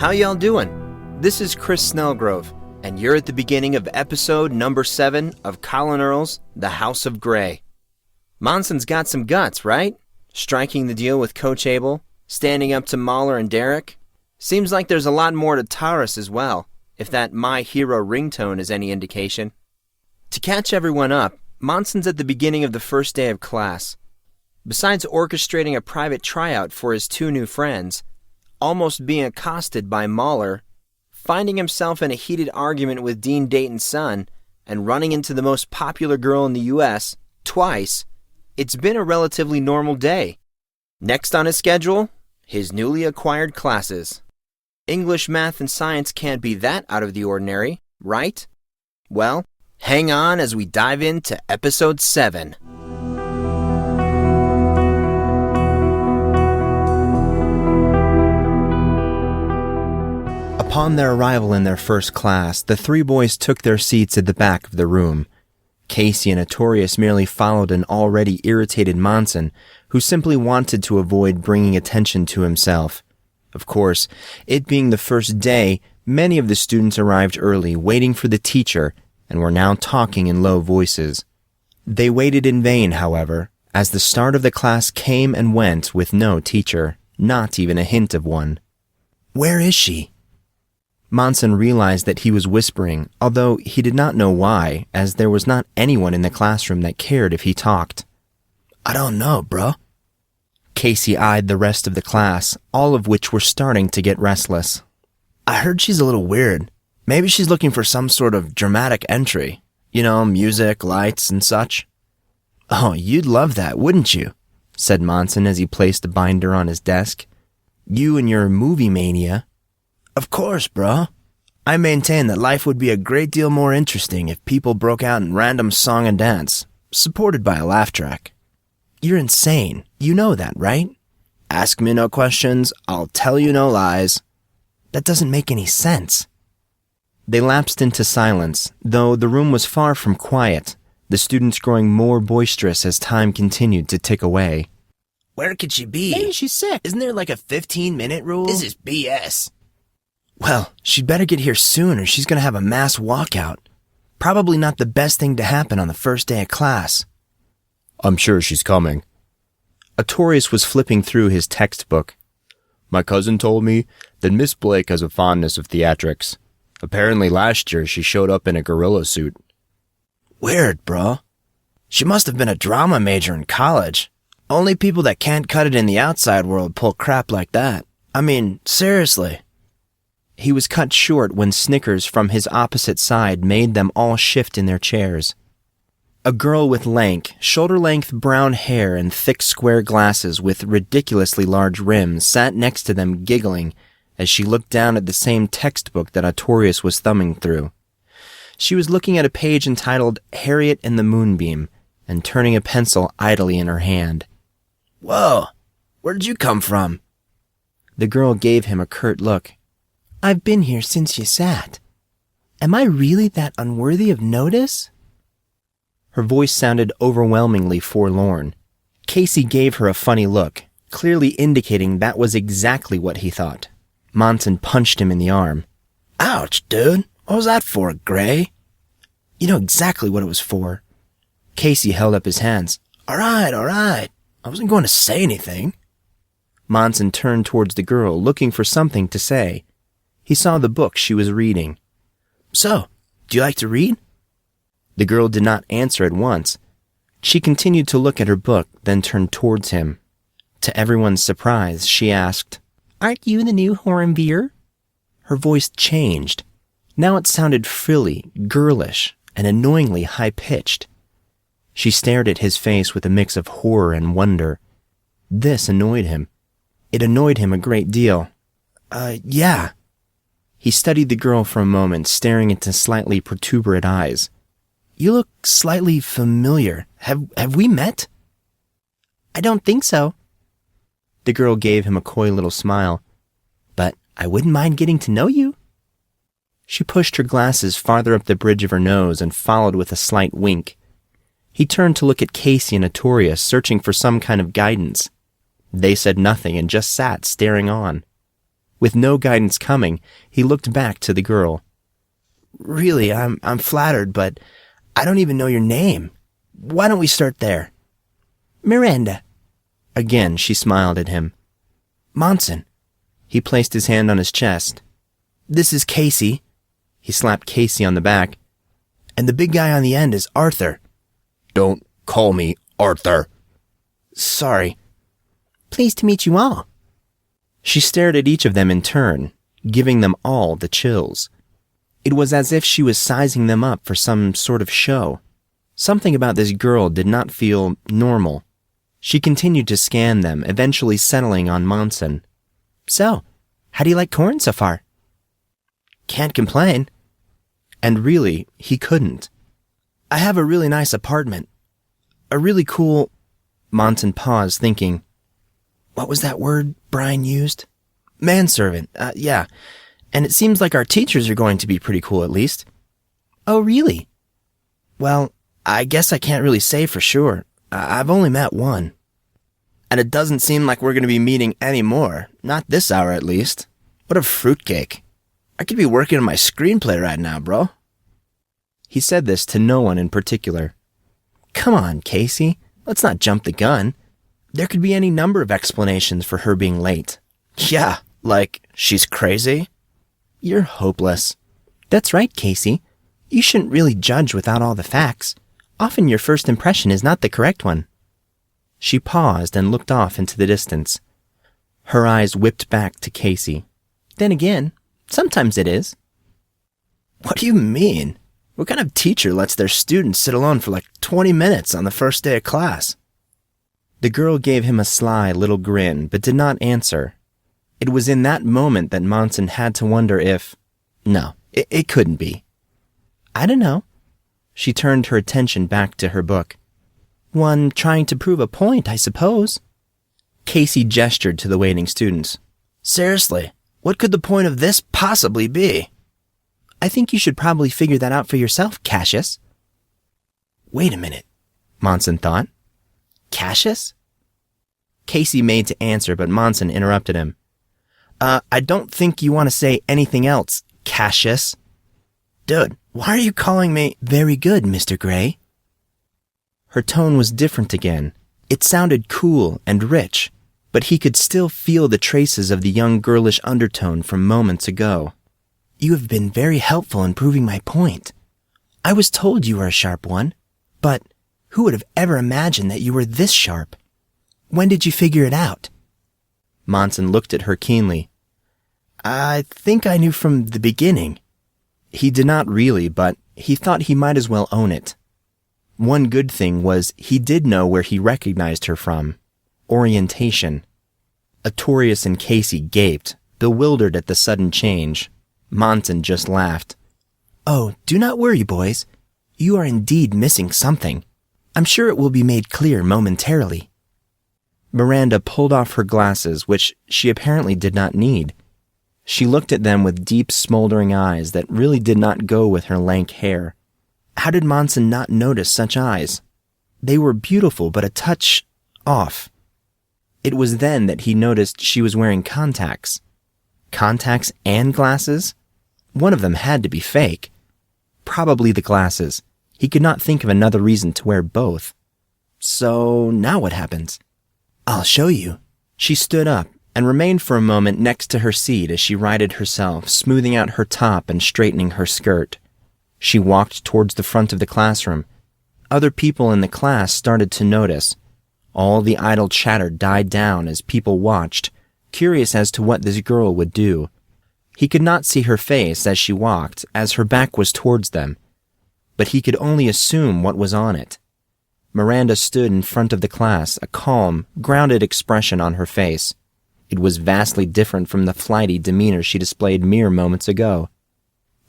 How y'all doing? This is Chris Snellgrove, and you're at the beginning of episode number 7 of Collin Earl's The House of Grey. Monson's got some guts, right? Striking the deal with Coach Abel, standing up to Mahler and Derek. Seems like there's a lot more to Taurus as well, if that My Hero ringtone is any indication. To catch everyone up, Monson's at the beginning of the first day of class. Besides orchestrating a private tryout for his 2 new friends, almost being accosted by Mahler, finding himself in a heated argument with Dean Dayton's son, and running into the most popular girl in the U.S. twice, it's been a relatively normal day. Next on his schedule, his newly acquired classes. English, math, and science can't be that out of the ordinary, right? Well, hang on as we dive into episode 7. Upon their arrival in their first class, the 3 boys took their seats at the back of the room. Casey and Artorius merely followed an already irritated Monson, who simply wanted to avoid bringing attention to himself. Of course, it being the first day, many of the students arrived early, waiting for the teacher, and were now talking in low voices. They waited in vain, however, as the start of the class came and went with no teacher, not even a hint of one. "Where is she?" Monson realized that he was whispering, although he did not know why, as there was not anyone in the classroom that cared if he talked. "I don't know, bro." Casey eyed the rest of the class, all of which were starting to get restless. "I heard she's a little weird. Maybe she's looking for some sort of dramatic entry. You know, music, lights, and such." "Oh, you'd love that, wouldn't you?" said Monson as he placed a binder on his desk. "You and your movie mania." "Of course, bro. I maintain that life would be a great deal more interesting if people broke out in random song and dance, supported by a laugh track." "You're insane. You know that, right?" "Ask me no questions. I'll tell you no lies." "That doesn't make any sense." They lapsed into silence, though the room was far from quiet, the students growing more boisterous as time continued to tick away. "Where could she be? Maybe she's sick. Isn't there like a 15-minute rule?" "This is BS. "Well, she'd better get here soon or she's going to have a mass walkout. Probably not the best thing to happen on the first day of class." "I'm sure she's coming." Artorius was flipping through his textbook. "My cousin told me that Miss Blake has a fondness of theatrics. Apparently last year she showed up in a gorilla suit." "Weird, bro. She must have been a drama major in college. Only people that can't cut it in the outside world pull crap like that. I mean, seriously." He was cut short when snickers from his opposite side made them all shift in their chairs. A girl with lank, shoulder-length brown hair and thick square glasses with ridiculously large rims sat next to them giggling as she looked down at the same textbook that Artorius was thumbing through. She was looking at a page entitled Harriet and the Moonbeam and turning a pencil idly in her hand. "Whoa, where did you come from?" The girl gave him a curt look. "I've been here since you sat. Am I really that unworthy of notice?" Her voice sounded overwhelmingly forlorn. Casey gave her a funny look, clearly indicating that was exactly what he thought. Monson punched him in the arm. "Ouch, dude. What was that for, Gray?" "You know exactly what it was for." Casey held up his hands. All right. I wasn't going to say anything." Monson turned towards the girl, looking for something to say. He saw the book she was reading. "So, do you like to read?" The girl did not answer at once. She continued to look at her book, then turned towards him. To everyone's surprise, she asked, "Aren't you the new Horenbier?" Her voice changed. Now it sounded frilly, girlish, and annoyingly high-pitched. She stared at his face with a mix of horror and wonder. This annoyed him. It annoyed him a great deal. Yeah." He studied the girl for a moment, staring into slightly protuberant eyes. "You look slightly familiar. Have we met?" "I don't think so." The girl gave him a coy little smile. "But I wouldn't mind getting to know you." She pushed her glasses farther up the bridge of her nose and followed with a slight wink. He turned to look at Casey and Artorius, searching for some kind of guidance. They said nothing and just sat staring on. With no guidance coming, he looked back to the girl. "Really, I'm flattered, but I don't even know your name. Why don't we start there?" "Miranda." Again, she smiled at him. "Monson." He placed his hand on his chest. "This is Casey." He slapped Casey on the back. "And the big guy on the end is Arthur." "Don't call me Arthur." "Sorry." "Pleased to meet you all." She stared at each of them in turn, giving them all the chills. It was as if she was sizing them up for some sort of show. Something about this girl did not feel normal. She continued to scan them, eventually settling on Monson. "So, how do you like corn so far?" "Can't complain." And really, he couldn't. "I have a really nice apartment. A really cool—" Monson paused, thinking. What was that word Brian used? "Manservant, yeah. And it seems like our teachers are going to be pretty cool, at least." "Oh, really?" "Well, I guess I can't really say for sure. I've only met one. And it doesn't seem like we're going to be meeting any more. Not this hour, at least. What a fruitcake. I could be working on my screenplay right now, bro." He said this to no one in particular. "Come on, Casey. Let's not jump the gun. There could be any number of explanations for her being late." "Yeah, like she's crazy?" "You're hopeless." "That's right, Casey. You shouldn't really judge without all the facts. Often your first impression is not the correct one." She paused and looked off into the distance. Her eyes whipped back to Casey. "Then again, sometimes it is." "What do you mean? What kind of teacher lets their students sit alone for like 20 minutes on the first day of class?" The girl gave him a sly little grin, but did not answer. It was in that moment that Monson had to wonder if... No, it couldn't be. "I don't know." She turned her attention back to her book. "One trying to prove a point, I suppose." Casey gestured to the waiting students. "Seriously, what could the point of this possibly be?" "I think you should probably figure that out for yourself, Cassius." "Wait a minute," Monson thought. "Cassius?" Casey made to answer, but Monson interrupted him. I don't think you want to say anything else, Cassius." "Dude, why are you calling me—" "Very good, Mr. Grey." Her tone was different again. It sounded cool and rich, but he could still feel the traces of the young girlish undertone from moments ago. "You have been very helpful in proving my point. I was told you were a sharp one, but who would have ever imagined that you were this sharp? When did you figure it out?" Monson looked at her keenly. "I think I knew from the beginning." He did not really, but he thought he might as well own it. One good thing was he did know where he recognized her from. Orientation. Artorius and Casey gaped, bewildered at the sudden change. Monson just laughed. "Oh, do not worry, boys. You are indeed missing something. I'm sure it will be made clear momentarily." Miranda pulled off her glasses, which she apparently did not need. She looked at them with deep, smoldering eyes that really did not go with her lank hair. How did Monson not notice such eyes? They were beautiful, but a touch off. It was then that he noticed she was wearing contacts. Contacts and glasses? One of them had to be fake. Probably the glasses. He could not think of another reason to wear both. So now what happens? "I'll show you." She stood up and remained for a moment next to her seat as she righted herself, smoothing out her top and straightening her skirt. She walked towards the front of the classroom. Other people in the class started to notice. All the idle chatter died down as people watched, curious as to what this girl would do. He could not see her face as she walked, as her back was towards them, but he could only assume what was on it. Miranda stood in front of the class, a calm, grounded expression on her face. It was vastly different from the flighty demeanor she displayed mere moments ago.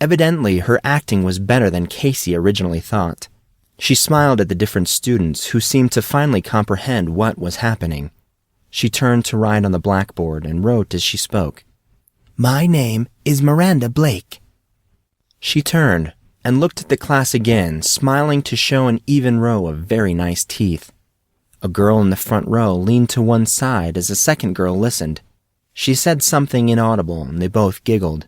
Evidently, her acting was better than Casey originally thought. She smiled at the different students, who seemed to finally comprehend what was happening. She turned to write on the blackboard and wrote as she spoke. "My name is Miranda Blake." She turned and looked at the class again, smiling to show an even row of very nice teeth. A girl in the front row leaned to one side as a second girl listened. She said something inaudible, and they both giggled.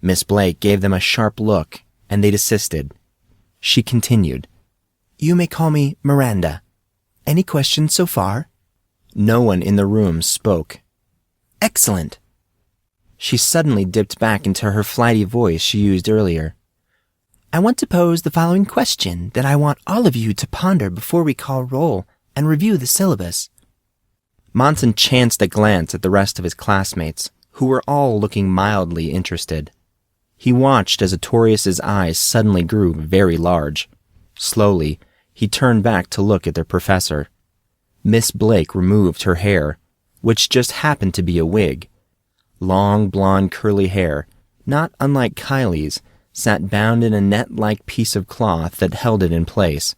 Miss Blake gave them a sharp look, and they desisted. She continued, "You may call me Miranda. Any questions so far?" No one in the room spoke. "Excellent." She suddenly dipped back into her flighty voice she used earlier. "I want to pose the following question that I want all of you to ponder before we call roll and review the syllabus." Monson chanced a glance at the rest of his classmates, who were all looking mildly interested. He watched as Artorius's eyes suddenly grew very large. Slowly, he turned back to look at their professor. Miss Blake removed her hair, which just happened to be a wig. Long, blonde, curly hair, not unlike Kylie's, sat bound in a net-like piece of cloth that held it in place.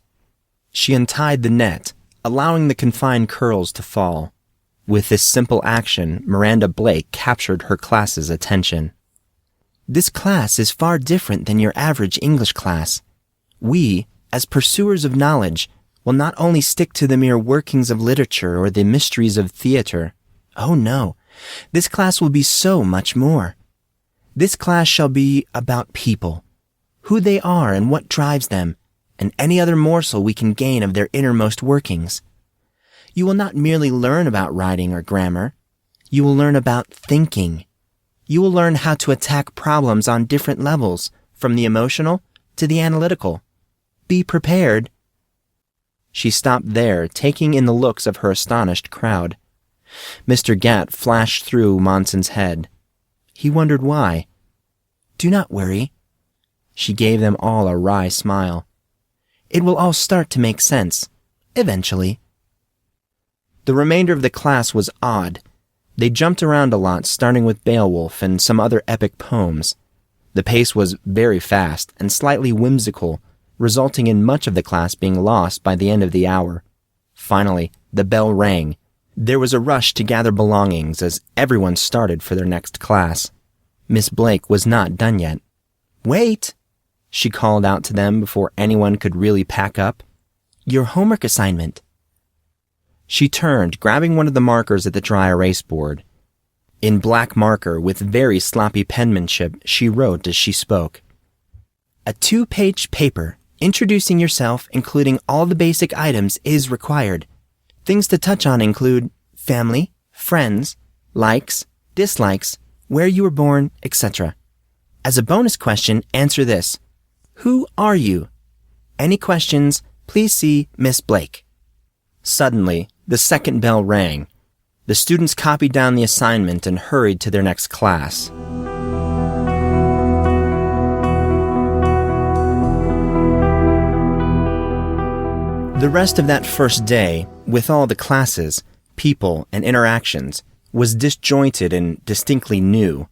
She untied the net, allowing the confined curls to fall. With this simple action, Miranda Blake captured her class's attention. "This class is far different than your average English class. We, as pursuers of knowledge, will not only stick to the mere workings of literature or the mysteries of theater. Oh no, this class will be so much more. This class shall be about people, who they are and what drives them, and any other morsel we can gain of their innermost workings. You will not merely learn about writing or grammar. You will learn about thinking. You will learn how to attack problems on different levels, from the emotional to the analytical. Be prepared." She stopped there, taking in the looks of her astonished crowd. Mr. Gatt flashed through Monson's head. He wondered why. "Do not worry." She gave them all a wry smile. "It will all start to make sense, eventually." The remainder of the class was odd. They jumped around a lot, starting with Beowulf and some other epic poems. The pace was very fast and slightly whimsical, resulting in much of the class being lost by the end of the hour. Finally, the bell rang. There was a rush to gather belongings as everyone started for their next class. Miss Blake was not done yet. "Wait!" she called out to them before anyone could really pack up. "Your homework assignment." She turned, grabbing one of the markers at the dry erase board. In black marker, with very sloppy penmanship, she wrote as she spoke. "A 2-page paper, introducing yourself, including all the basic items, is required. Things to touch on include family, friends, likes, dislikes, where you were born, etc. As a bonus question, answer this. Who are you? Any questions, please see Miss Blake." Suddenly, the second bell rang. The students copied down the assignment and hurried to their next class. The rest of that first day, with all the classes, people, and interactions, was disjointed and distinctly new.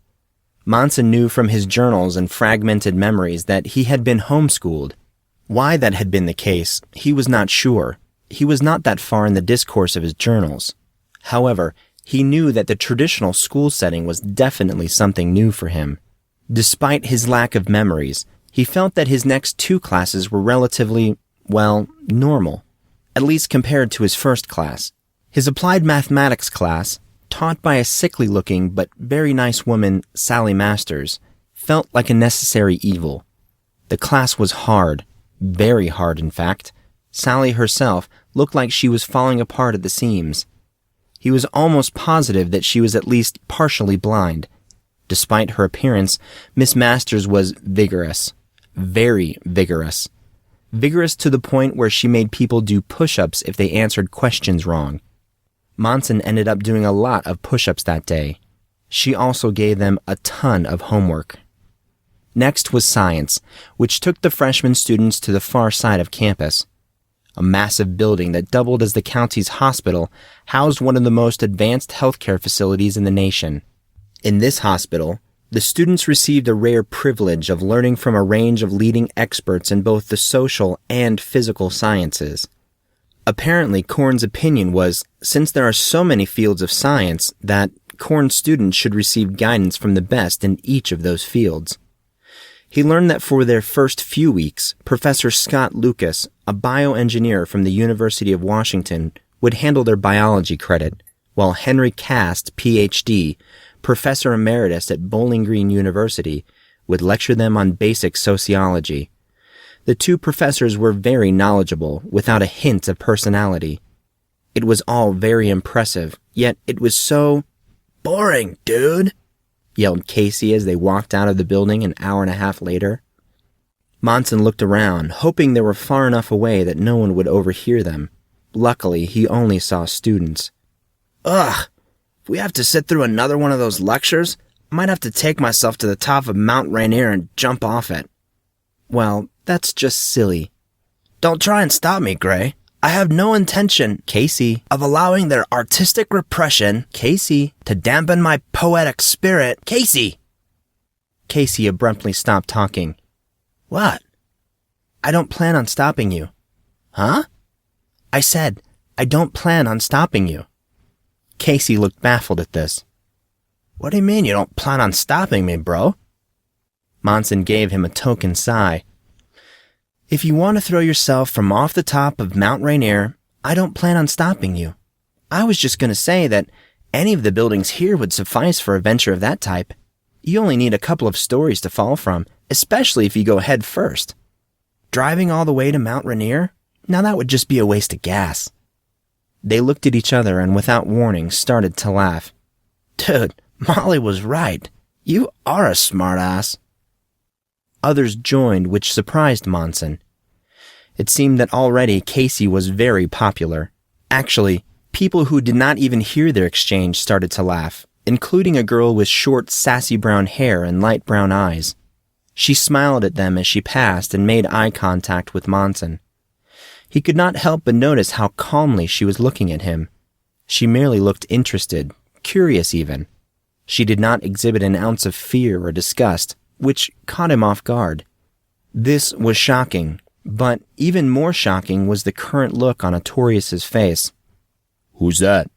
Monson knew from his journals and fragmented memories that he had been homeschooled. Why that had been the case, he was not sure. He was not that far in the discourse of his journals. However, he knew that the traditional school setting was definitely something new for him. Despite his lack of memories, he felt that his next 2 classes were relatively, normal, at least compared to his first class. His applied mathematics class, taught by a sickly-looking but very nice woman, Sally Masters, felt like a necessary evil. The class was hard, very hard in fact. Sally herself looked like she was falling apart at the seams. He was almost positive that she was at least partially blind. Despite her appearance, Miss Masters was vigorous. Very vigorous. Vigorous to the point where she made people do push-ups if they answered questions wrong. Monson ended up doing a lot of push-ups that day. She also gave them a ton of homework. Next was science, which took the freshman students to the far side of campus. A massive building that doubled as the county's hospital housed one of the most advanced healthcare facilities in the nation. In this hospital, the students received a rare privilege of learning from a range of leading experts in both the social and physical sciences. Apparently, Korn's opinion was, since there are so many fields of science, that Korn students should receive guidance from the best in each of those fields. He learned that for their first few weeks, Professor Scott Lucas, a bioengineer from the University of Washington, would handle their biology credit, while Henry Cast, Ph.D., Professor Emeritus at Bowling Green University, would lecture them on basic sociology. The two professors were very knowledgeable, without a hint of personality. It was all very impressive, yet it was so boring, dude, yelled Casey as they walked out of the building an hour and a half later. Monson looked around, hoping they were far enough away that no one would overhear them. Luckily, he only saw students. Ugh! If we have to sit through another one of those lectures, I might have to take myself to the top of Mount Rainier and jump off it. Well, that's just silly. Don't try and stop me, Gray. I have no intention, Casey, of allowing their artistic repression, Casey, to dampen my poetic spirit. Casey! Casey abruptly stopped talking. What? I don't plan on stopping you. Huh? I said, I don't plan on stopping you. Casey looked baffled at this. What do you mean you don't plan on stopping me, bro? Monson gave him a token sigh. If you want to throw yourself from off the top of Mount Rainier, I don't plan on stopping you. I was just going to say that any of the buildings here would suffice for a venture of that type. You only need a couple of stories to fall from, especially if you go head first. Driving all the way to Mount Rainier? Now that would just be a waste of gas. They looked at each other and without warning started to laugh. Dude, Molly was right. You are a smartass. Others joined, which surprised Monson. It seemed that already Casey was very popular. Actually, people who did not even hear their exchange started to laugh, including a girl with short, sassy brown hair and light brown eyes. She smiled at them as she passed and made eye contact with Monson. He could not help but notice how calmly she was looking at him. She merely looked interested, curious even. She did not exhibit an ounce of fear or disgust, which caught him off guard. This was shocking, but even more shocking was the current look on Artorius' face. Who's that?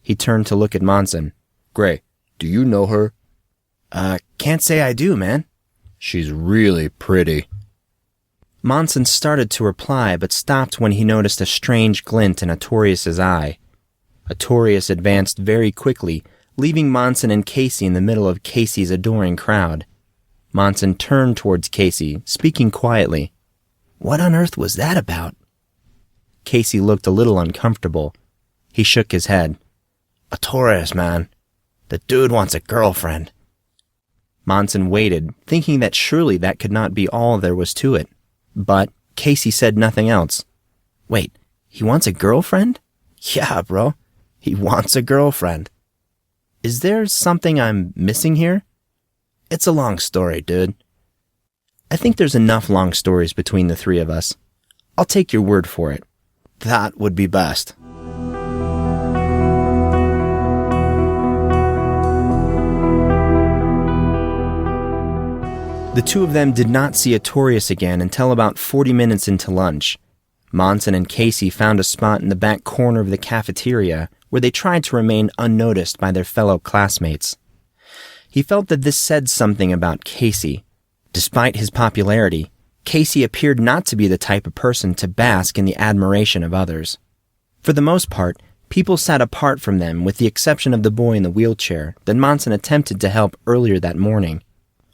He turned to look at Monson. Gray, do you know her? Can't say I do, man. She's really pretty. Monson started to reply, but stopped when he noticed a strange glint in Artorius' eye. Artorius advanced very quickly, leaving Monson and Casey in the middle of Casey's adoring crowd. Monson turned towards Casey, speaking quietly. What on earth was that about? Casey looked a little uncomfortable. He shook his head. Artorius, man. The dude wants a girlfriend. Monson waited, thinking that surely that could not be all there was to it. But Casey said nothing else. Wait, he wants a girlfriend? Yeah, bro. He wants a girlfriend. Is there something I'm missing here? It's a long story, dude. I think there's enough long stories between the three of us. I'll take your word for it. That would be best. The two of them did not see Artorius again until about 40 minutes into lunch. Monson and Casey found a spot in the back corner of the cafeteria where they tried to remain unnoticed by their fellow classmates. He felt that this said something about Casey. Despite his popularity, Casey appeared not to be the type of person to bask in the admiration of others. For the most part, people sat apart from them with the exception of the boy in the wheelchair that Monson attempted to help earlier that morning.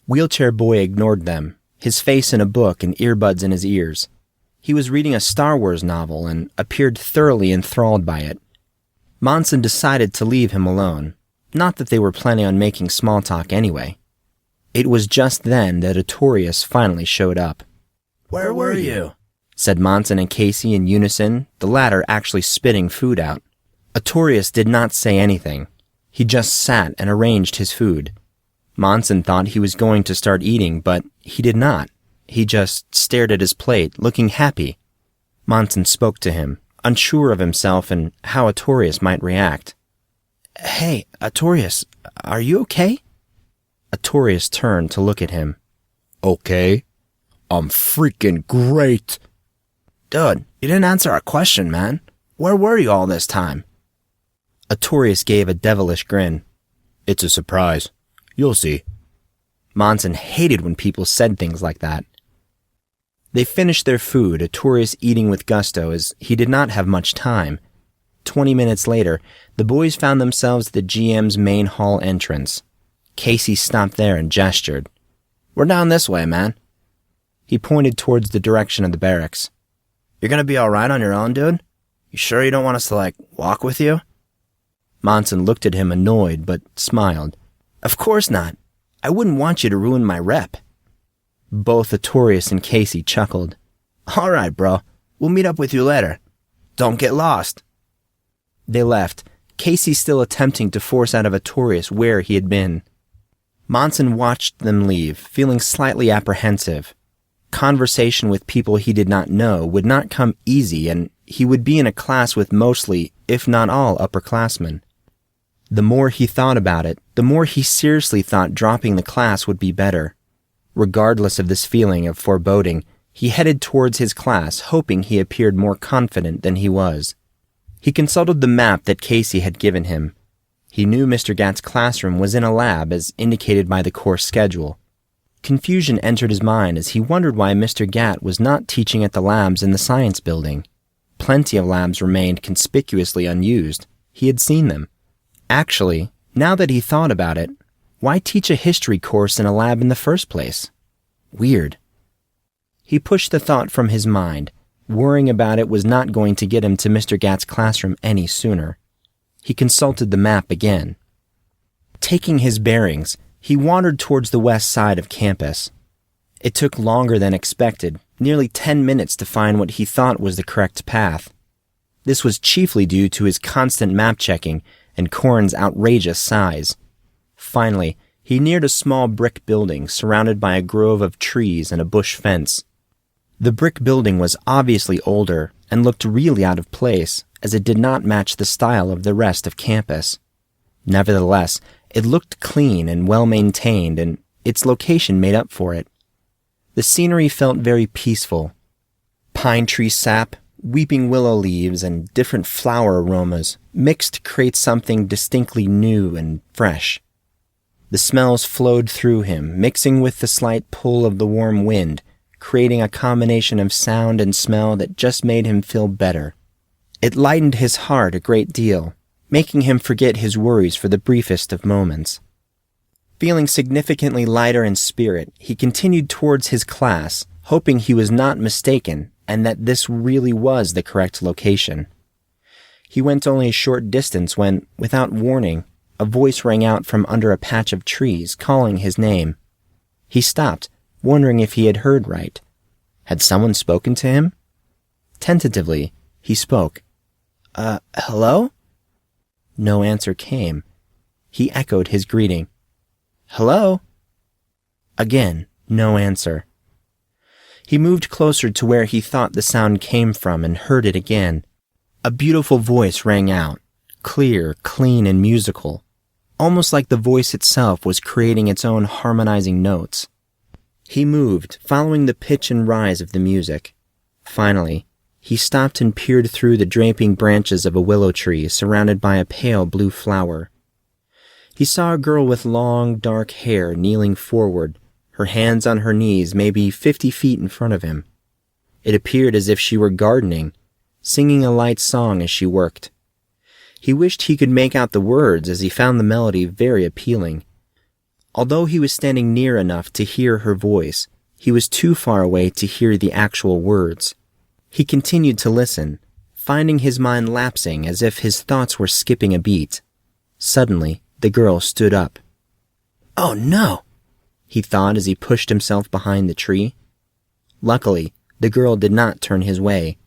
Wheelchair Boy ignored them, his face in a book and earbuds in his ears. He was reading a Star Wars novel and appeared thoroughly enthralled by it. Monson decided to leave him alone, not that they were planning on making small talk anyway. It was just then that Artorius finally showed up. Where were you? Said Monson and Casey in unison, the latter actually spitting food out. Artorius did not say anything. He just sat and arranged his food. Monson thought he was going to start eating, but he did not. He just stared at his plate, looking happy. Monson spoke to him, unsure of himself and how Artorius might react. Hey, Artorius, are you okay? Artorius turned to look at him. Okay? I'm freaking great. Dude, you didn't answer our question, man. Where were you all this time? Artorius gave a devilish grin. It's a surprise. You'll see. Monson hated when people said things like that. They finished their food, Artorius eating with gusto as he did not have much time. 20 minutes later, the boys found themselves at the GM's main hall entrance. Casey stopped there and gestured. "We're down this way, man." He pointed towards the direction of the barracks. "You're gonna be alright on your own, dude? You sure you don't want us to, walk with you?" Monson looked at him annoyed, but smiled. "Of course not. I wouldn't want you to ruin my rep." Both Artorius and Casey chuckled. "Alright, bro. We'll meet up with you later. Don't get lost." They left, Casey still attempting to force out of Artorius where he had been. Monson watched them leave, feeling slightly apprehensive. Conversation with people he did not know would not come easy, and he would be in a class with mostly, if not all, upperclassmen. The more he thought about it, the more he seriously thought dropping the class would be better. Regardless of this feeling of foreboding, he headed towards his class, hoping he appeared more confident than he was. He consulted the map that Casey had given him. He knew Mr. Gatt's classroom was in a lab as indicated by the course schedule. Confusion entered his mind as he wondered why Mr. Gatt was not teaching at the labs in the science building. Plenty of labs remained conspicuously unused. He had seen them. Actually, now that he thought about it, why teach a history course in a lab in the first place? Weird. He pushed the thought from his mind. Worrying about it was not going to get him to Mr. Gatt's classroom any sooner. He consulted the map again. Taking his bearings, he wandered towards the west side of campus. It took longer than expected, nearly 10 minutes to find what he thought was the correct path. This was chiefly due to his constant map checking and Corrin's outrageous size. Finally, he neared a small brick building surrounded by a grove of trees and a bush fence. The brick building was obviously older and looked really out of place, as it did not match the style of the rest of campus. Nevertheless, it looked clean and well-maintained, and its location made up for it. The scenery felt very peaceful. Pine tree sap, weeping willow leaves, and different flower aromas mixed to create something distinctly new and fresh. The smells flowed through him, mixing with the slight pull of the warm wind, creating a combination of sound and smell that just made him feel better. It lightened his heart a great deal, making him forget his worries for the briefest of moments. Feeling significantly lighter in spirit, he continued towards his class, hoping he was not mistaken and that this really was the correct location. He went only a short distance when, without warning, a voice rang out from under a patch of trees, calling his name. He stopped, wondering if he had heard right. Had someone spoken to him? Tentatively, he spoke. Hello?" No answer came. He echoed his greeting. "Hello?" Again, no answer. He moved closer to where he thought the sound came from and heard it again. A beautiful voice rang out, clear, clean, and musical, almost like the voice itself was creating its own harmonizing notes. He moved, following the pitch and rise of the music. Finally, he stopped and peered through the draping branches of a willow tree surrounded by a pale blue flower. He saw a girl with long, dark hair kneeling forward, her hands on her knees maybe 50 feet in front of him. It appeared as if she were gardening, singing a light song as she worked. He wished he could make out the words as he found the melody very appealing. Although he was standing near enough to hear her voice, he was too far away to hear the actual words. He continued to listen, finding his mind lapsing as if his thoughts were skipping a beat. Suddenly, the girl stood up. "Oh no!" he thought as he pushed himself behind the tree. Luckily, the girl did not turn his way.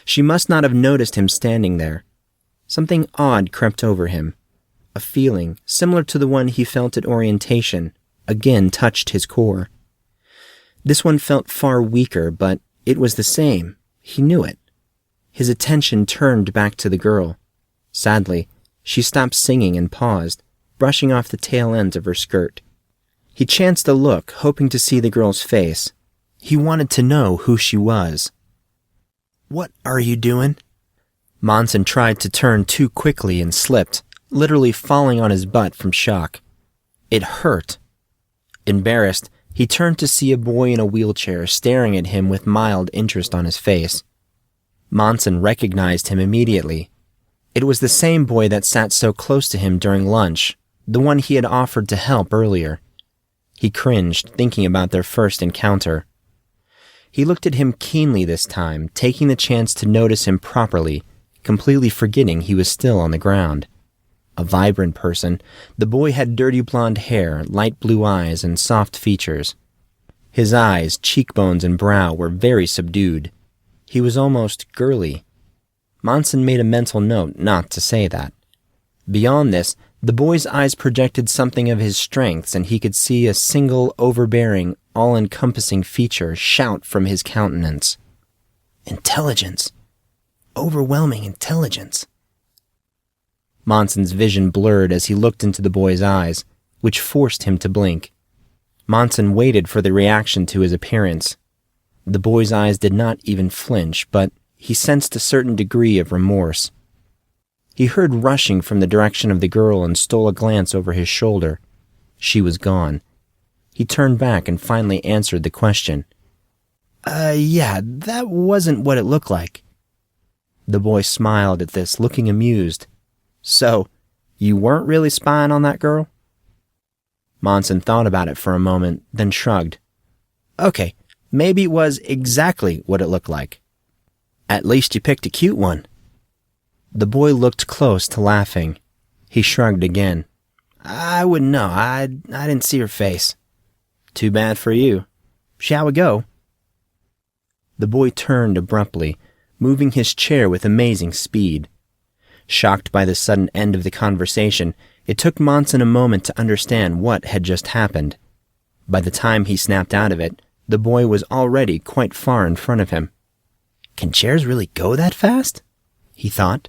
She must not have noticed him standing there. Something odd crept over him. A feeling, similar to the one he felt at orientation, again touched his core. This one felt far weaker, but it was the same. He knew it. His attention turned back to the girl. Sadly, she stopped singing and paused, brushing off the tail ends of her skirt. He chanced a look, hoping to see the girl's face. He wanted to know who she was. "What are you doing?" Monson tried to turn too quickly and slipped, literally falling on his butt from shock. It hurt. Embarrassed, he turned to see a boy in a wheelchair staring at him with mild interest on his face. Monson recognized him immediately. It was the same boy that sat so close to him during lunch, the one he had offered to help earlier. He cringed, thinking about their first encounter. He looked at him keenly this time, taking the chance to notice him properly, completely forgetting he was still on the ground. A vibrant person, the boy had dirty blonde hair, light blue eyes, and soft features. His eyes, cheekbones, and brow were very subdued. He was almost girly. Monson made a mental note not to say that. Beyond this, the boy's eyes projected something of his strengths, and he could see a single, overbearing, all-encompassing feature shout from his countenance. Intelligence. Overwhelming intelligence. Monson's vision blurred as he looked into the boy's eyes, which forced him to blink. Monson waited for the reaction to his appearance. The boy's eyes did not even flinch, but he sensed a certain degree of remorse. He heard rushing from the direction of the girl and stole a glance over his shoulder. She was gone. He turned back and finally answered the question. Yeah, that wasn't what it looked like." The boy smiled at this, looking amused. "So, you weren't really spying on that girl?" Monson thought about it for a moment, then shrugged. "Okay, maybe it was exactly what it looked like. At least you picked a cute one." The boy looked close to laughing. He shrugged again. "I wouldn't know. I didn't see her face." "Too bad for you. Shall we go?" The boy turned abruptly, moving his chair with amazing speed. Shocked by the sudden end of the conversation, it took Monson a moment to understand what had just happened. By the time he snapped out of it, the boy was already quite far in front of him. "Can chairs really go that fast?" he thought.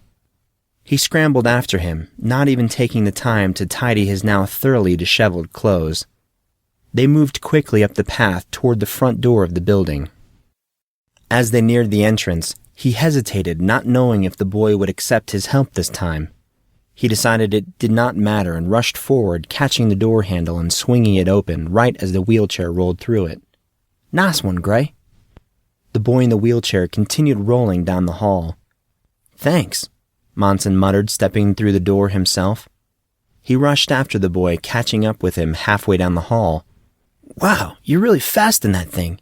He scrambled after him, not even taking the time to tidy his now thoroughly disheveled clothes. They moved quickly up the path toward the front door of the building. As they neared the entrance, he hesitated, not knowing if the boy would accept his help this time. He decided it did not matter and rushed forward, catching the door handle and swinging it open right as the wheelchair rolled through it. "Nice one, Grey." The boy in the wheelchair continued rolling down the hall. "Thanks," Monson muttered, stepping through the door himself. He rushed after the boy, catching up with him halfway down the hall. "Wow, you're really fast in that thing,"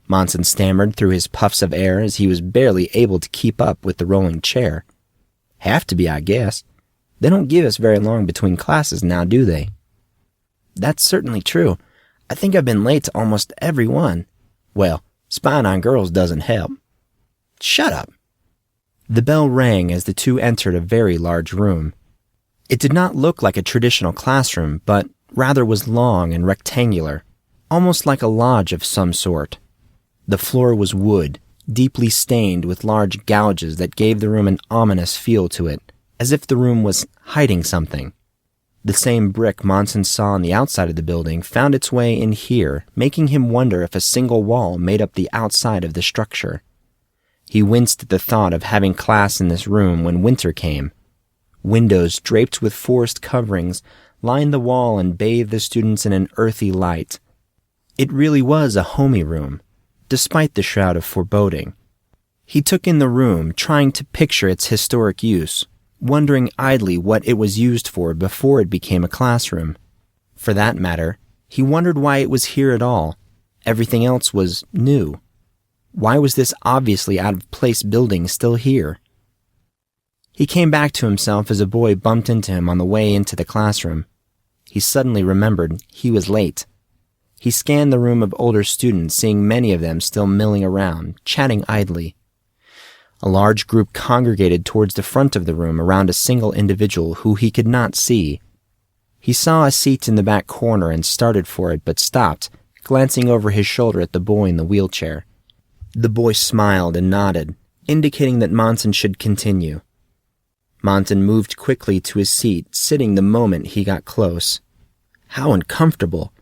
Monson stammered through his puffs of air as he was barely able to keep up with the rolling chair. "Have to be, I guess. They don't give us very long between classes now, do they?" "That's certainly true. I think I've been late to almost every one. Well, spying on girls doesn't help." "Shut up." The bell rang as the two entered a very large room. It did not look like a traditional classroom, but rather was long and rectangular, almost like a lodge of some sort. The floor was wood, deeply stained with large gouges that gave the room an ominous feel to it, as if the room was hiding something. The same brick Monson saw on the outside of the building found its way in here, making him wonder if a single wall made up the outside of the structure. He winced at the thought of having class in this room when winter came. Windows draped with forest coverings lined the wall and bathed the students in an earthy light. It really was a homey room, despite the shroud of foreboding. He took in the room, trying to picture its historic use, wondering idly what it was used for before it became a classroom. For that matter, he wondered why it was here at all. Everything else was new. Why was this obviously out-of-place building still here? He came back to himself as a boy bumped into him on the way into the classroom. He suddenly remembered he was late. He scanned the room of older students, seeing many of them still milling around, chatting idly. A large group congregated towards the front of the room around a single individual who he could not see. He saw a seat in the back corner and started for it, but stopped, glancing over his shoulder at the boy in the wheelchair. The boy smiled and nodded, indicating that Monson should continue. Monson moved quickly to his seat, sitting the moment he got close. How uncomfortable!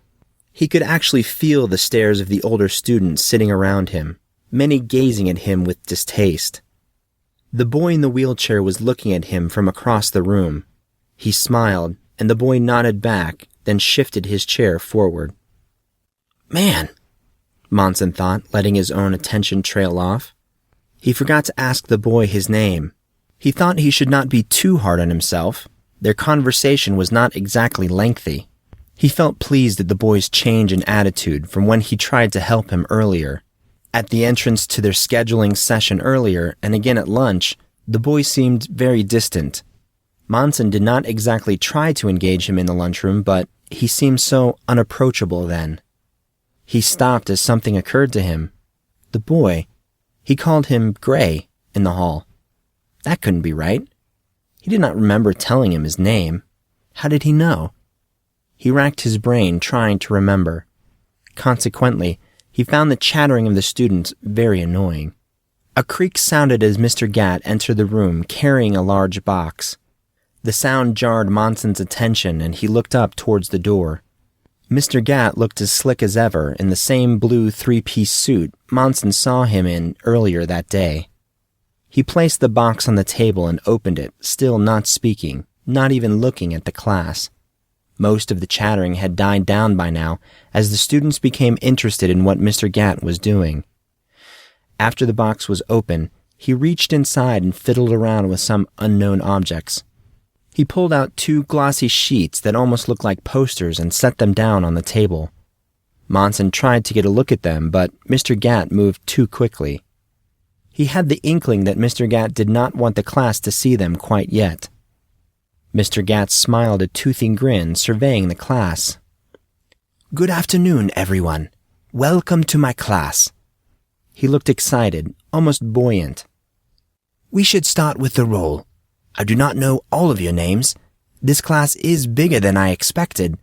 He could actually feel the stares of the older students sitting around him, many gazing at him with distaste. The boy in the wheelchair was looking at him from across the room. He smiled, and the boy nodded back, then shifted his chair forward. "Man," Monson thought, letting his own attention trail off. He forgot to ask the boy his name. He thought he should not be too hard on himself. Their conversation was not exactly lengthy. He felt pleased at the boy's change in attitude from when he tried to help him earlier. At the entrance to their scheduling session earlier, and again at lunch, the boy seemed very distant. Monson did not exactly try to engage him in the lunchroom, but he seemed so unapproachable then. He stopped as something occurred to him. The boy, he called him Grey in the hall. That couldn't be right. He did not remember telling him his name. How did he know? He racked his brain trying to remember. Consequently, he found the chattering of the students very annoying. A creak sounded as Mr. Gatt entered the room carrying a large box. The sound jarred Monson's attention, and he looked up towards the door. Mr. Gatt looked as slick as ever in the same blue three-piece suit Monson saw him in earlier that day. He placed the box on the table and opened it, still not speaking, not even looking at the class. Most of the chattering had died down by now as the students became interested in what Mr. Gatt was doing. After the box was open, he reached inside and fiddled around with some unknown objects. He pulled out 2 glossy sheets that almost looked like posters and set them down on the table. Monson tried to get a look at them, but Mr. Gatt moved too quickly. He had the inkling that Mr. Gatt did not want the class to see them quite yet. Mr. Gatt smiled a toothy grin, surveying the class. "Good afternoon, everyone. Welcome to my class." He looked excited, almost buoyant. "We should start with the roll. I do not know all of your names. This class is bigger than I expected."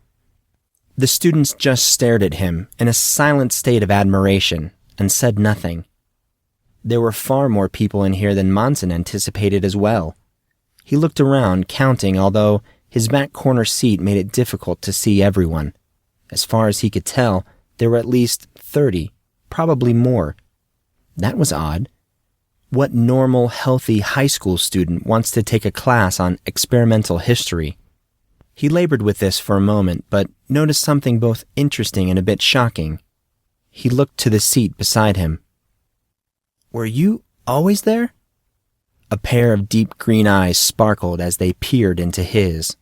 The students just stared at him in a silent state of admiration and said nothing. There were far more people in here than Monson anticipated as well. He looked around, counting, although his back corner seat made it difficult to see everyone. As far as he could tell, there were at least 30, probably more. That was odd. What normal, healthy high school student wants to take a class on experimental history? He labored with this for a moment, but noticed something both interesting and a bit shocking. He looked to the seat beside him. "Were you always there?" A pair of deep green eyes sparkled as they peered into his.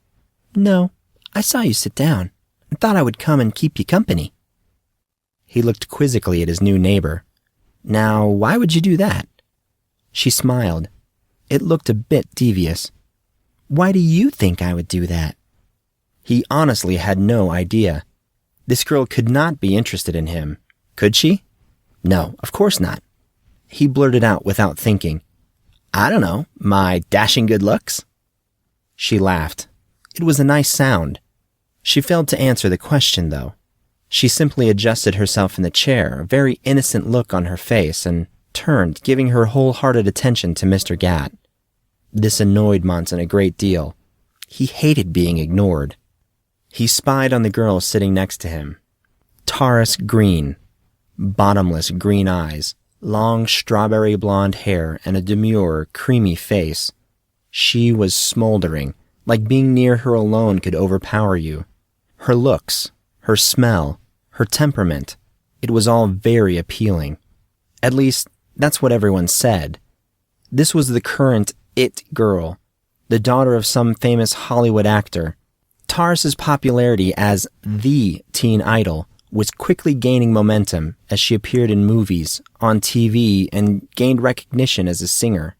"No, I saw you sit down and thought I would come and keep you company." He looked quizzically at his new neighbor. "Now, why would you do that?" She smiled. It looked a bit devious. "Why do you think I would do that?" He honestly had no idea. This girl could not be interested in him. Could she? No, of course not. He blurted out without thinking. "I don't know, my dashing good looks?" She laughed. It was a nice sound. She failed to answer the question, though. She simply adjusted herself in the chair, a very innocent look on her face, and turned, giving her wholehearted attention to Mr. Gatt. This annoyed Monson a great deal. He hated being ignored. He spied on the girl sitting next to him. Taurus green, bottomless green eyes, long strawberry blonde hair, and a demure, creamy face. She was smoldering, like being near her alone could overpower you. Her looks, her smell, her temperament, it was all very appealing. At least, that's what everyone said. This was the current it girl, the daughter of some famous Hollywood actor. Taurus's popularity as the teen idol was quickly gaining momentum as she appeared in movies, on TV, and gained recognition as a singer.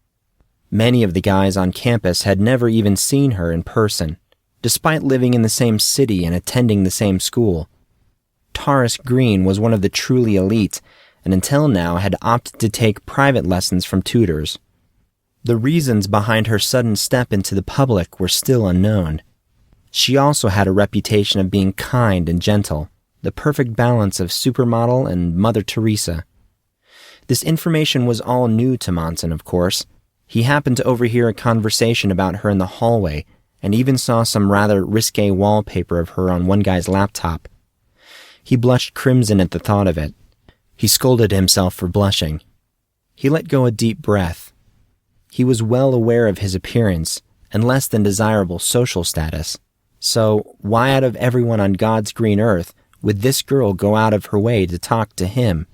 Many of the guys on campus had never even seen her in person, despite living in the same city and attending the same school. Taurus Green was one of the truly elite, and until now had opted to take private lessons from tutors. The reasons behind her sudden step into the public were still unknown. She also had a reputation of being kind and gentle, the perfect balance of supermodel and Mother Teresa. This information was all new to Monson, of course. He happened to overhear a conversation about her in the hallway, and even saw some rather risque wallpaper of her on one guy's laptop. He blushed crimson at the thought of it. He scolded himself for blushing. He let go a deep breath. He was well aware of his appearance and less than desirable social status. So why out of everyone on God's green earth would this girl go out of her way to talk to him?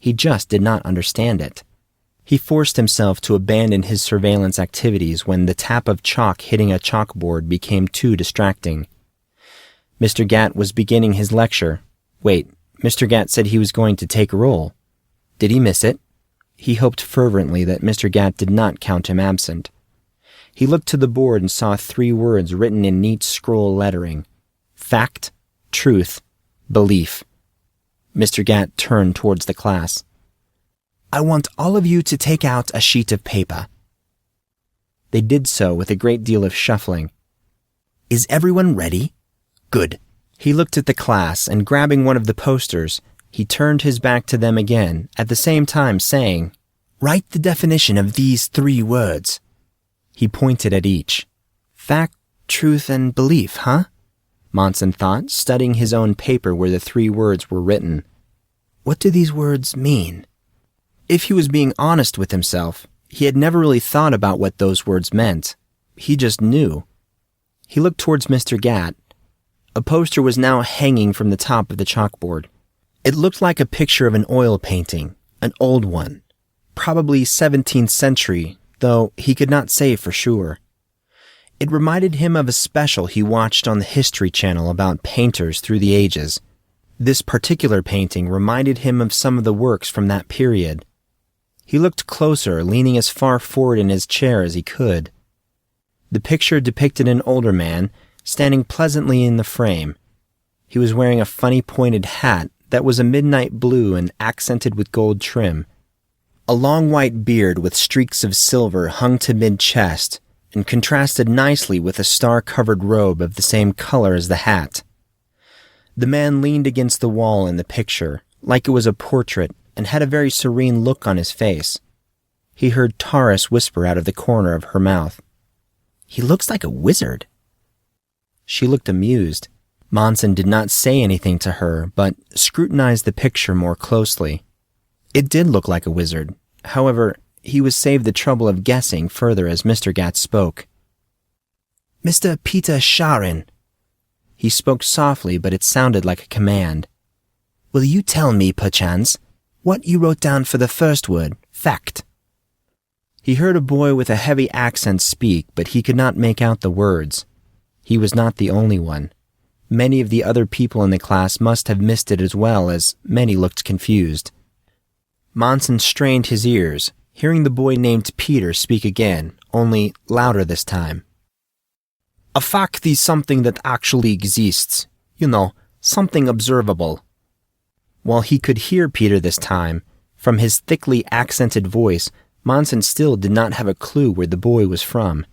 He just did not understand it. He forced himself to abandon his surveillance activities when the tap of chalk hitting a chalkboard became too distracting. Mr. Gatt was beginning his lecture. Wait, Mr. Gatt said he was going to take roll. Did he miss it? He hoped fervently that Mr. Gatt did not count him absent. He looked to the board and saw 3 words written in neat scroll lettering. Fact, truth, belief. Mr. Gatt turned towards the class. I want all of you to take out a sheet of paper. They did so with a great deal of shuffling. Is everyone ready? Good. He looked at the class, and grabbing one of the posters, he turned his back to them again, at the same time saying, Write the definition of these 3 words. He pointed at each. Fact, truth, and belief, huh? Monson thought, studying his own paper where the 3 words were written. What do these words mean? If he was being honest with himself, he had never really thought about what those words meant. He just knew. He looked towards Mr. Gatt. A poster was now hanging from the top of the chalkboard. It looked like a picture of an oil painting, an old one, probably 17th century, though he could not say for sure. It reminded him of a special he watched on the History Channel about painters through the ages. This particular painting reminded him of some of the works from that period. He looked closer, leaning as far forward in his chair as he could. The picture depicted an older man, standing pleasantly in the frame. He was wearing a funny pointed hat that was a midnight blue and accented with gold trim. A long white beard with streaks of silver hung to mid-chest and contrasted nicely with a star-covered robe of the same color as the hat. The man leaned against the wall in the picture, like it was a portrait, and had a very serene look on his face. He heard Taurus whisper out of the corner of her mouth, He looks like a wizard. She looked amused. Monson did not say anything to her, but scrutinized the picture more closely. It did look like a wizard. However, he was saved the trouble of guessing further as Mr. Gatt spoke. Mr. Peter Sharin. He spoke softly, but it sounded like a command. Will you tell me, perchance, what you wrote down for the first word, fact? He heard a boy with a heavy accent speak, but he could not make out the words. He was not the only one. Many of the other people in the class must have missed it as well, as many looked confused. Monson strained his ears, hearing the boy named Peter speak again, only louder this time. A fact is something that actually exists. You know, something observable. While he could hear Peter this time, from his thickly accented voice, Monson still did not have a clue where the boy was from.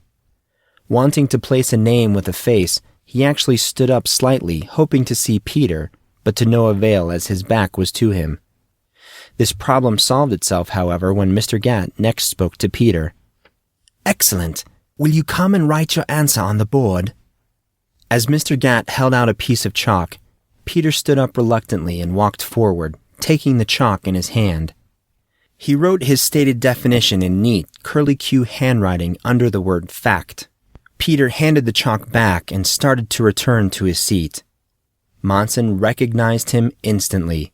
Wanting to place a name with a face, he actually stood up slightly, hoping to see Peter, but to no avail as his back was to him. This problem solved itself, however, when Mr. Gatt next spoke to Peter. Excellent. Will you come and write your answer on the board? As Mr. Gatt held out a piece of chalk, Peter stood up reluctantly and walked forward, taking the chalk in his hand. He wrote his stated definition in neat, curly-Q handwriting under the word fact. Peter handed the chalk back and started to return to his seat. Monson recognized him instantly.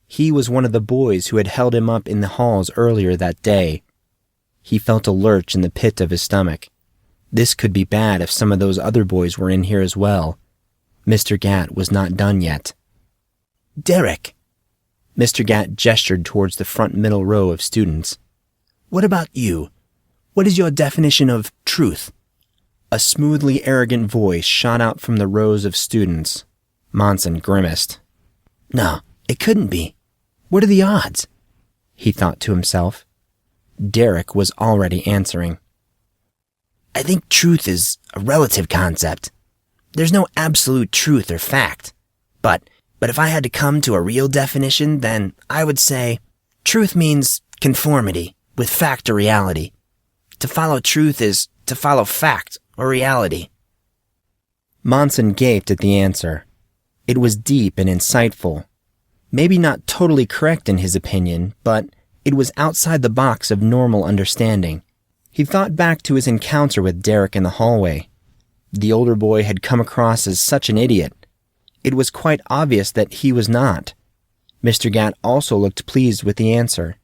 He was one of the boys who had held him up in the halls earlier that day. He felt a lurch in the pit of his stomach. This could be bad if some of those other boys were in here as well. Mr. Gatt was not done yet. Derek! Mr. Gatt gestured towards the front middle row of students. What about you? What is your definition of truth? A smoothly arrogant voice shot out from the rows of students. Monson grimaced. No, it couldn't be. What are the odds? He thought to himself. Derek was already answering. I think truth is a relative concept. There's no absolute truth or fact. But if I had to come to a real definition, then I would say truth means conformity with fact or reality. To follow truth is to follow fact or reality. Monson gaped at the answer. It was deep and insightful. Maybe not totally correct in his opinion, but it was outside the box of normal understanding. He thought back to his encounter with Derek in the hallway. The older boy had come across as such an idiot. It was quite obvious that he was not. Mr. Gatt also looked pleased with the answer.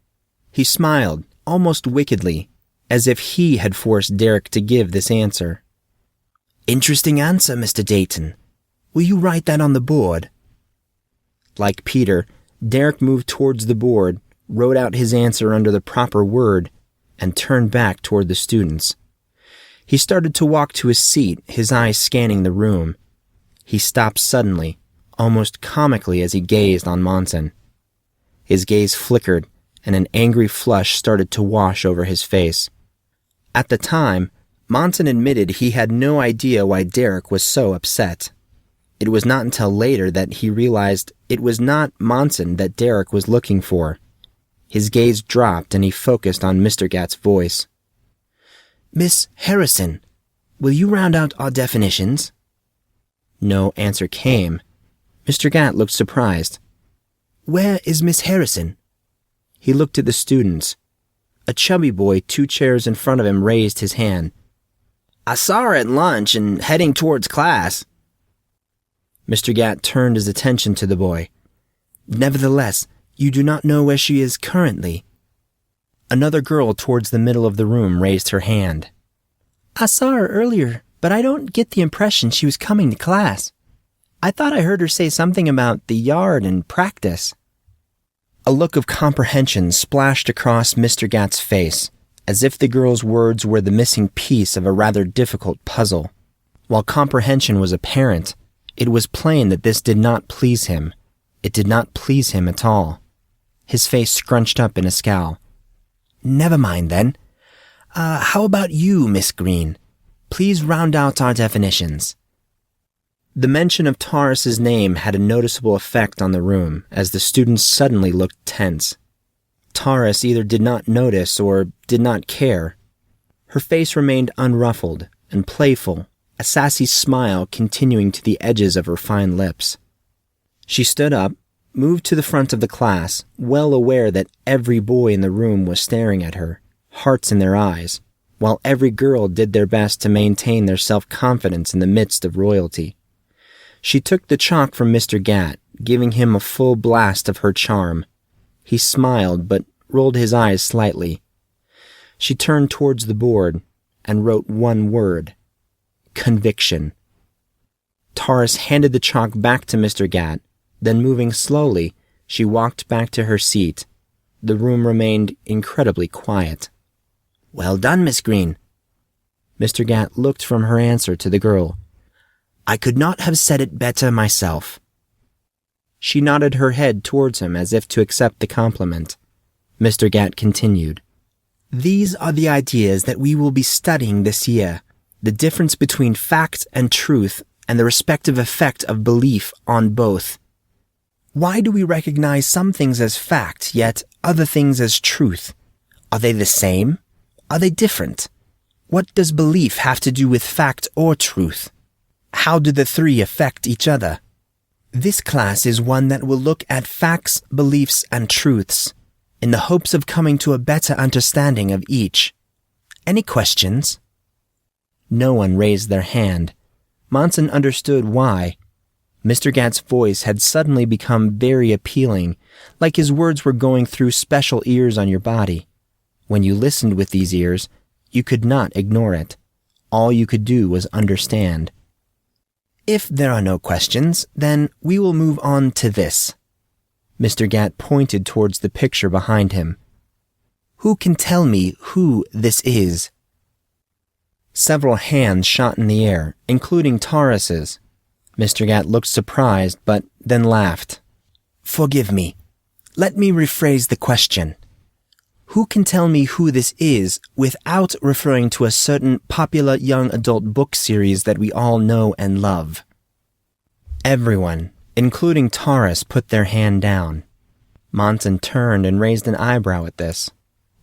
He smiled, almost wickedly, as if he had forced Derek to give this answer. "Interesting answer, Mr. Dayton. Will you write that on the board?" Like Peter, Derek moved towards the board, wrote out his answer under the proper word, and turned back toward the students. He started to walk to his seat, his eyes scanning the room. He stopped suddenly, almost comically as he gazed on Monson. His gaze flickered, and an angry flush started to wash over his face. At the time, Monson admitted he had no idea why Derek was so upset. It was not until later that he realized it was not Monson that Derek was looking for. His gaze dropped and he focused on Mr. Gatt's voice. "Miss Harrison, will you round out our definitions?" No answer came. Mr. Gatt looked surprised. "Where is Miss Harrison?" He looked at the students. A chubby boy 2 chairs in front of him raised his hand. "I saw her at lunch and heading towards class." Mr. Gatt turned his attention to the boy. "Nevertheless, you do not know where she is currently." Another girl towards the middle of the room raised her hand. "I saw her earlier, but I don't get the impression she was coming to class. I thought I heard her say something about the yard and practice." A look of comprehension splashed across Mr. Gatt's face, as if the girl's words were the missing piece of a rather difficult puzzle. While comprehension was apparent, it was plain that this did not please him. It did not please him at all. His face scrunched up in a scowl. "Never mind, then. How about you, Miss Green? Please round out our definitions." The mention of Taurus's name had a noticeable effect on the room, as the students suddenly looked tense. Taurus either did not notice or did not care. Her face remained unruffled and playful, a sassy smile continuing to the edges of her fine lips. She stood up, moved to the front of the class, well aware that every boy in the room was staring at her, hearts in their eyes, while every girl did their best to maintain their self-confidence in the midst of royalty. She took the chalk from Mr. Gatt, giving him a full blast of her charm. He smiled, but rolled his eyes slightly. She turned towards the board and wrote one word: conviction. Taurus handed the chalk back to Mr. Gatt, then moving slowly, she walked back to her seat. The room remained incredibly quiet. "Well done, Miss Green." Mr. Gatt looked from her answer to the girl. "I could not have said it better myself." She nodded her head towards him as if to accept the compliment. Mr. Gatt continued. "These are the ideas that we will be studying this year, the difference between fact and truth and the respective effect of belief on both. Why do we recognize some things as fact, yet other things as truth? Are they the same? Are they different? What does belief have to do with fact or truth? How do the three affect each other? This class is one that will look at facts, beliefs, and truths, in the hopes of coming to a better understanding of each. Any questions?" No one raised their hand. Monson understood why. Mr. Gatt's voice had suddenly become very appealing, like his words were going through special ears on your body. When you listened with these ears, you could not ignore it. All you could do was understand. "If there are no questions, then we will move on to this." Mr. Gatt pointed towards the picture behind him. "Who can tell me who this is?" Several hands shot in the air, including Taurus's. Mr. Gatt looked surprised, but then laughed. "Forgive me. Let me rephrase the question. Who can tell me who this is without referring to a certain popular young adult book series that we all know and love?" Everyone, including Taurus, put their hand down. Monson turned and raised an eyebrow at this.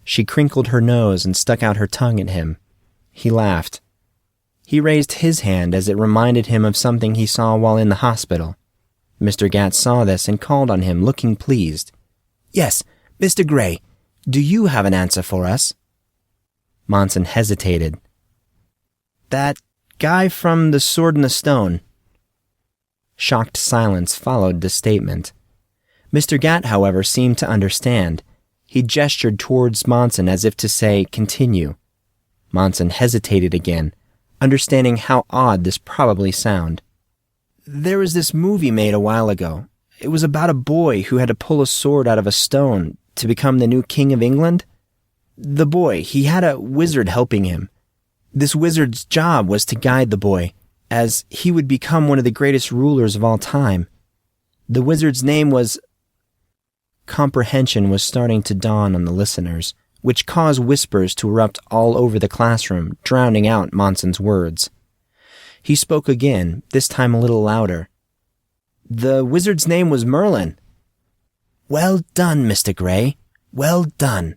She crinkled her nose and stuck out her tongue at him. He laughed. He raised his hand as it reminded him of something he saw while in the hospital. Mr. Gatt saw this and called on him, looking pleased. "Yes, Mr. Grey, do you have an answer for us?" Monson hesitated. "That guy from The Sword and the Stone." Shocked silence followed the statement. Mr. Gatt, however, seemed to understand. He gestured towards Monson as if to say, "Continue." Monson hesitated again, understanding how odd this probably sounded. "There was this movie made a while ago. It was about a boy who had to pull a sword out of a stone to become the new king of England. The boy, he had a wizard helping him. This wizard's job was to guide the boy, as he would become one of the greatest rulers of all time. The wizard's name was..." Comprehension was starting to dawn on the listeners, which caused whispers to erupt all over the classroom, drowning out Monson's words. He spoke again, this time a little louder. "The wizard's name was Merlin." "Well done, Mr. Grey. Well done."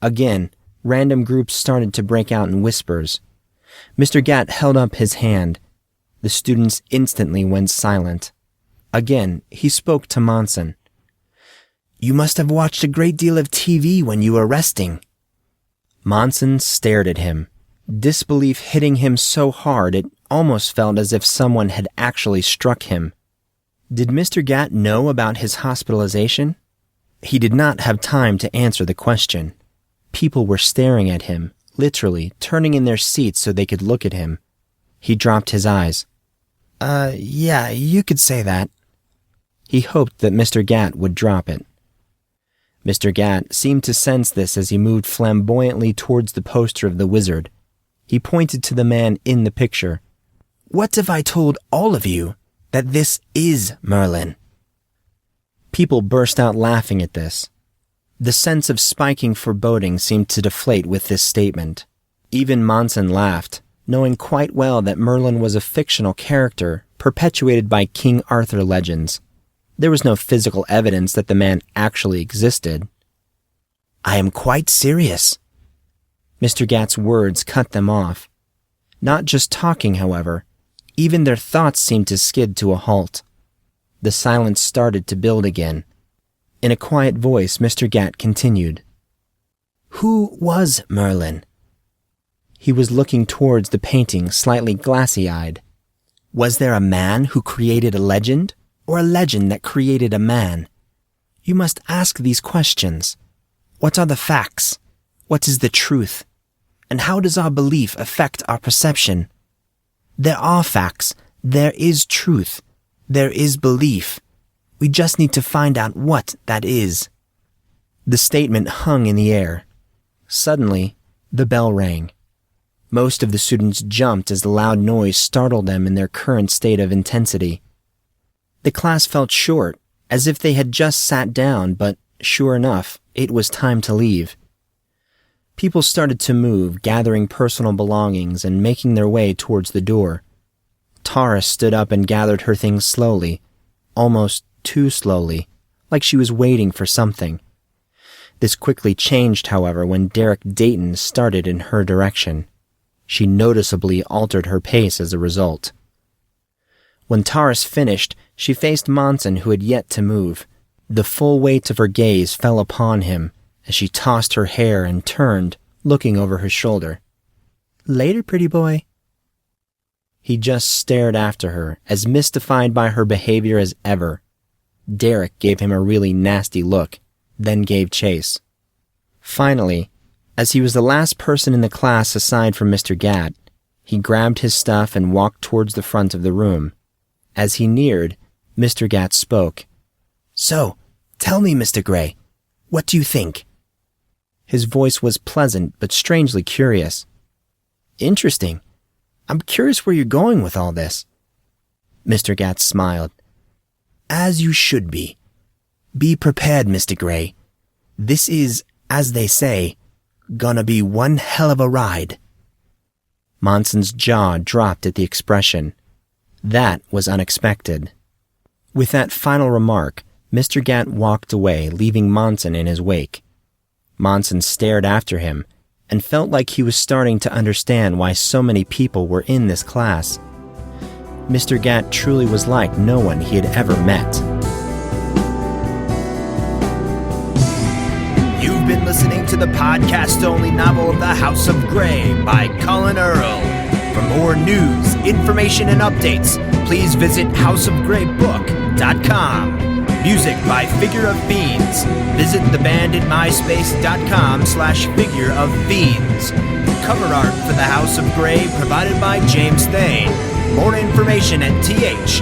Again, random groups started to break out in whispers. Mr. Gatt held up his hand. The students instantly went silent. Again, he spoke to Monson. "You must have watched a great deal of TV when you were resting." Monson stared at him, disbelief hitting him so hard it almost felt as if someone had actually struck him. Did Mr. Gatt know about his hospitalization? He did not have time to answer the question. People were staring at him, literally turning in their seats so they could look at him. He dropped his eyes. Yeah, you could say that." He hoped that Mr. Gatt would drop it. Mr. Gatt seemed to sense this as he moved flamboyantly towards the poster of the wizard. He pointed to the man in the picture. "What if I told all of you that this is Merlin?" People burst out laughing at this. The sense of spiking foreboding seemed to deflate with this statement. Even Monson laughed, knowing quite well that Merlin was a fictional character perpetuated by King Arthur legends. There was no physical evidence that the man actually existed. "I am quite serious." Mr. Gatt's words cut them off. Not just talking, however. Even their thoughts seemed to skid to a halt. The silence started to build again. In a quiet voice, Mr. Gatt continued. "Who was Merlin?" He was looking towards the painting, slightly glassy-eyed. "Was there a man who created a legend, or a legend that created a man? You must ask these questions. What are the facts? What is the truth? And how does our belief affect our perception? There are facts. There is truth. There is belief. We just need to find out what that is." The statement hung in the air. Suddenly, the bell rang. Most of the students jumped as the loud noise startled them in their current state of intensity. The class felt short, as if they had just sat down, but sure enough, it was time to leave. People started to move, gathering personal belongings and making their way towards the door. Tara stood up and gathered her things slowly, almost too slowly, like she was waiting for something. This quickly changed, however, when Derek Dayton started in her direction. She noticeably altered her pace as a result. When Taurus finished, she faced Monson, who had yet to move. The full weight of her gaze fell upon him as she tossed her hair and turned, looking over her shoulder. "Later, pretty boy." He just stared after her, as mystified by her behavior as ever. Derek gave him a really nasty look, then gave chase. Finally, as he was the last person in the class aside from Mr. Gatt, he grabbed his stuff and walked towards the front of the room. As he neared, Mr. Gatt spoke. "So, tell me, Mr. Grey, what do you think?" His voice was pleasant but strangely curious. "Interesting. I'm curious where you're going with all this." Mr. Gatt smiled. "As you should be. Be prepared, Mr. Grey. This is, as they say, gonna be one hell of a ride." Monson's jaw dropped at the expression. That was unexpected. With that final remark, Mr. Gatt walked away, leaving Monson in his wake. Monson stared after him and felt like he was starting to understand why so many people were in this class. Mr. Gatt truly was like no one he had ever met. You've been listening to the podcast-only novel of The House of Grey by Collin Earl. For more news, information, and updates, please visit houseofgreybook.com. Music by Figure of Fiends. Visit the band at myspace.com/Figure of Fiends. Cover art for the House of Grey provided by James Thane. More information at THAYN.net.